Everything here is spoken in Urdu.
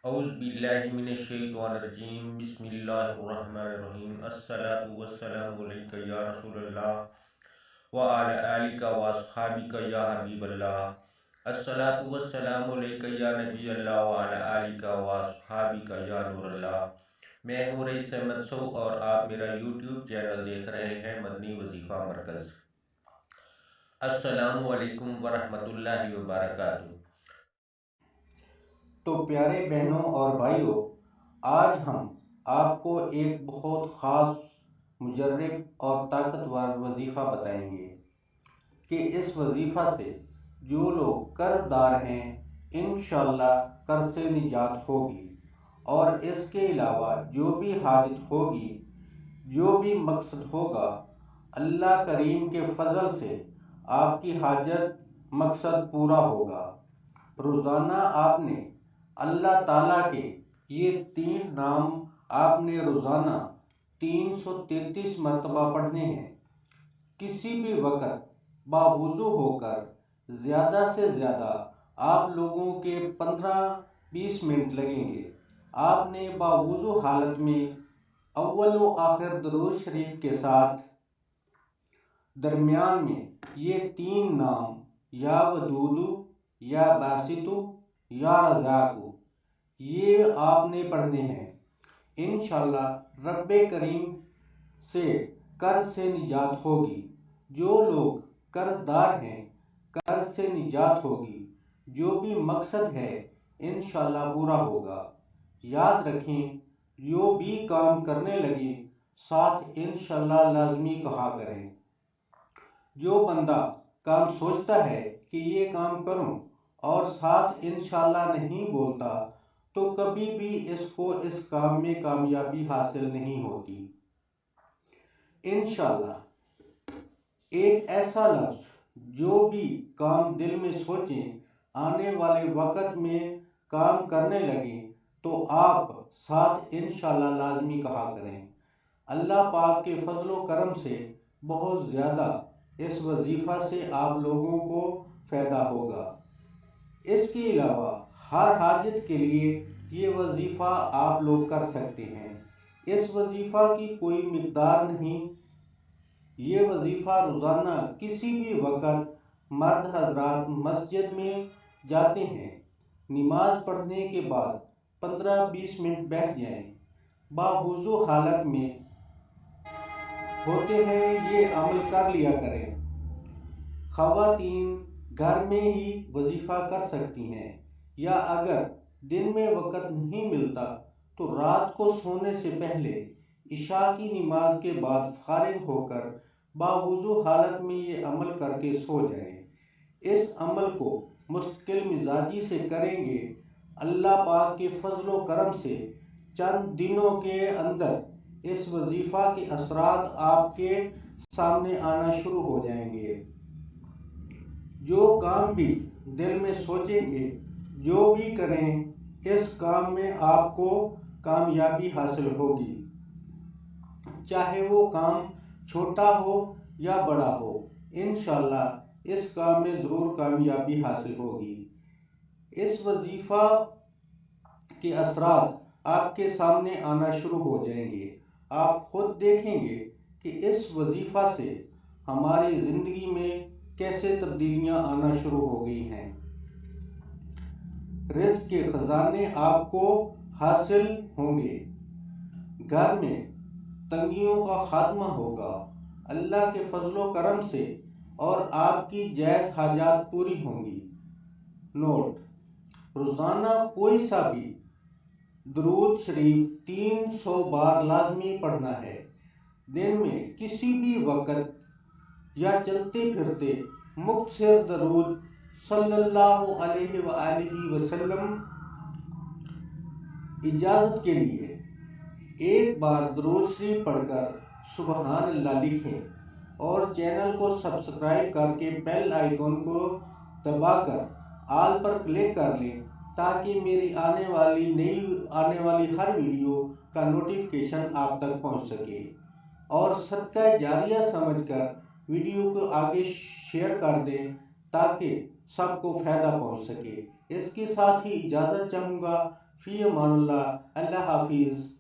اعوذ باللہ من الشیطان الرجیم بسم اللہ الرحمن الرحیم الصلاۃ والسلام علیک یا رسول اللہ وعلی آلک واصحابک یا حبیب اللہ الصلاۃ والسلام علیک یا نبی اللہ وعلی آلک واصحابک یا نور اللہ۔ میں ہوں رئیس احمد سو اور آپ میرا یوٹیوب چینل دیکھ رہے ہیں مدنی وظیفہ مرکز۔ السلام علیکم ورحمۃ اللہ وبرکاتہ۔ تو پیارے بہنوں اور بھائیوں، آج ہم آپ کو ایک بہت خاص، مجرب اور طاقتور وظیفہ بتائیں گے کہ اس وظیفہ سے جو لوگ قرض دار ہیں انشاءاللہ قرض سے نجات ہوگی، اور اس کے علاوہ جو بھی حاجت ہوگی، جو بھی مقصد ہوگا، اللہ کریم کے فضل سے آپ کی حاجت مقصد پورا ہوگا۔ روزانہ آپ نے اللہ تعالیٰ کے یہ 3 نام آپ نے روزانہ 333 مرتبہ پڑھنے ہیں۔ کسی بھی وقت باوضو ہو کر زیادہ سے زیادہ آپ لوگوں کے 15-20 منٹ لگیں گے۔ آپ نے باوضو حالت میں اول و آخر درود شریف کے ساتھ درمیان میں یہ 3 نام یا ودودو، یا باسطو، یا رزاقو، یہ آپ نے پڑھنے ہیں۔ انشاءاللہ رب کریم سے قرض سے نجات ہوگی۔ جو لوگ قرض دار ہیں قرض سے نجات ہوگی، جو بھی مقصد ہے انشاءاللہ پورا ہوگا۔ یاد رکھیں، جو بھی کام کرنے لگیں ساتھ انشاءاللہ لازمی کہا کریں۔ جو بندہ کام سوچتا ہے کہ یہ کام کروں اور ساتھ انشاءاللہ نہیں بولتا تو کبھی بھی اس کو اس کام میں کامیابی حاصل نہیں ہوتی۔ انشاءاللہ ایک ایسا لفظ جو بھی کام دل میں سوچیں، آنے والے وقت میں کام کرنے لگیں تو آپ ساتھ انشاءاللہ لازمی کہا کریں۔ اللہ پاک کے فضل و کرم سے بہت زیادہ اس وظیفہ سے آپ لوگوں کو فائدہ ہوگا۔ اس کے علاوہ ہر حاجت کے لیے یہ وظیفہ آپ لوگ کر سکتے ہیں۔ اس وظیفہ کی کوئی مقدار نہیں۔ یہ وظیفہ روزانہ کسی بھی وقت مرد حضرات مسجد میں جاتے ہیں، نماز پڑھنے کے بعد 15-20 منٹ بیٹھ جائیں، باوضو حالت میں ہوتے ہیں یہ عمل کر لیا کریں۔ خواتین گھر میں ہی وظیفہ کر سکتی ہیں، یا اگر دن میں وقت نہیں ملتا تو رات کو سونے سے پہلے عشاء کی نماز کے بعد فارغ ہو کر باوضو حالت میں یہ عمل کر کے سو جائیں۔ اس عمل کو مستقل مزاجی سے کریں گے، اللہ پاک کے فضل و کرم سے چند دنوں کے اندر اس وظیفہ کے اثرات آپ کے سامنے آنا شروع ہو جائیں گے۔ جو کام بھی دل میں سوچیں گے، جو بھی کریں، اس کام میں آپ کو کامیابی حاصل ہوگی، چاہے وہ کام چھوٹا ہو یا بڑا ہو، انشاءاللہ اس کام میں ضرور کامیابی حاصل ہوگی۔ اس وظیفہ کے اثرات آپ کے سامنے آنا شروع ہو جائیں گے۔ آپ خود دیکھیں گے کہ اس وظیفہ سے ہماری زندگی میں کیسے تبدیلیاں آنا شروع ہو گئی ہیں۔ رزق کے خزانے آپ کو حاصل ہوں گے، گھر میں تنگیوں کا خاتمہ ہوگا اللہ کے فضل و کرم سے، اور آپ کی جائز حاجات پوری ہوں گی۔ نوٹ: روزانہ کوئی سا بھی درود شریف 300 بار لازمی پڑھنا ہے۔ دن میں کسی بھی وقت یا چلتے پھرتے مختصر درود صلی اللہ علیہ وآلہ وسلم۔ اجازت کے لیے ایک بار درود شریف پڑھ کر سبحان اللہ لکھیں، اور چینل کو سبسکرائب کر کے بیل آئیکن کو دبا کر آل پر کلک کر لیں تاکہ میری آنے والی ہر ویڈیو کا نوٹیفیکیشن آپ تک پہنچ سکے، اور صدقہ جاریہ سمجھ کر ویڈیو کو آگے شیئر کر دیں تاکہ سب کو فائدہ پہنچ سکے۔ اس کے ساتھ ہی اجازت چاہوں گا، فی امان اللہ. اللہ حافظ.